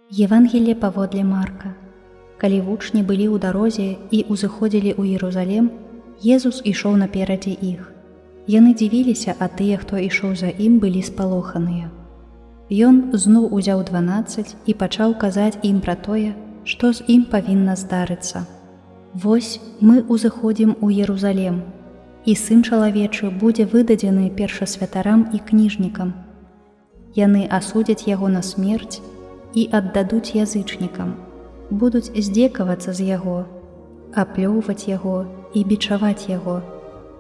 Евангелие паводле Марка. Калі вучні былі ў дарозе і ўзыходзілі ў Іерусалем, Езус ішоў наперадзе іх. Яны дзівіліся, а тыя, хто ішоў за ім, былі спалоханыя. Ён зноў узяў 12 і пачаў казаць ім пра тое, што з ім павінна здарыцца. Вось мы ўзыходзім у Іерусалем, і Сын чалавечы будзе выдадзены першасвятарам і кніжнікам. Яны асудзяць яго на смерць і аддадуць язычнікам, будуць здзекавацца з яго, аплёўваць яго і бичаваць яго,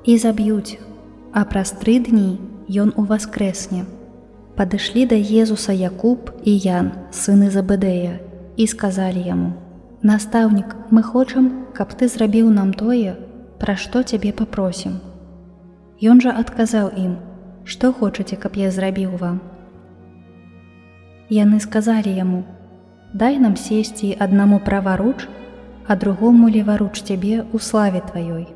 і заб'юць, а праз 3 дні ён уваскрэсне. Падышлі да Езуса Якуб і Ян, сыны Забэдэя, і сказалі яму: «Настаўнік, мы хочам, каб ты зрабіў нам тое, пра што цябе папросім». Ён жа адказаў ім: «Што хочаце, каб я зрабіў вам?» Яны сказалі яму: «Дай нам сесці аднаму праваруч, а другому леваруч цябе ў славе тваёй».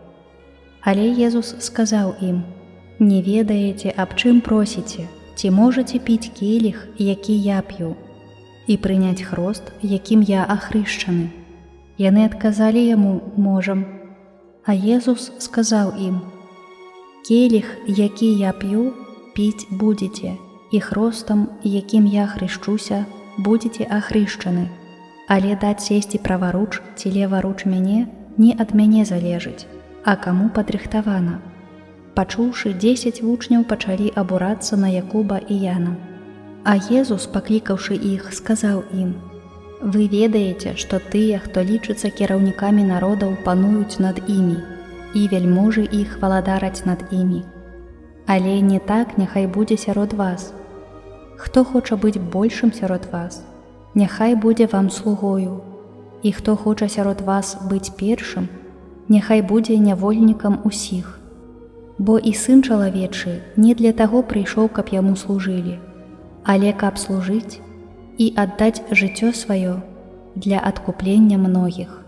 Але Езус сказаў ім: «Не ведаеце, аб чым просіце, ці можаце піць келіх, які я п'ю, і прыняць хрост, якім я ахрышчаны?» Яны адказалі яму: «Можам». А Езус сказаў ім: «Келіх, які я п'ю, піць будзеце, і хростам, якім я хрышчуся, будзеце ахрышчаны, але даць сесці праваруч ці леваруч мяне не ад мяне залежыць, а каму падрыхтавана». Пачуўшы, 10 вучняў пачалі абурацца на Якуба і Яна. А Езус, паклікаўшы іх, сказаў ім: «Вы ведаеце, што тыя, хто лічыцца кіраўнікамі народаў, пануюць над імі, і вяльможы іх валадараць над імі. Але не так няхай будзе сярод вас. Хто хоча быць большым сярод вас, няхай будзе вам слугою, і хто хоча сярод вас быць першым, няхай будзе нявольнікам усіх. Бо і Сын чалавечы не для таго прыйшоў, каб яму служылі, але каб служыць і аддаць жыццё сваё для адкуплення многіх».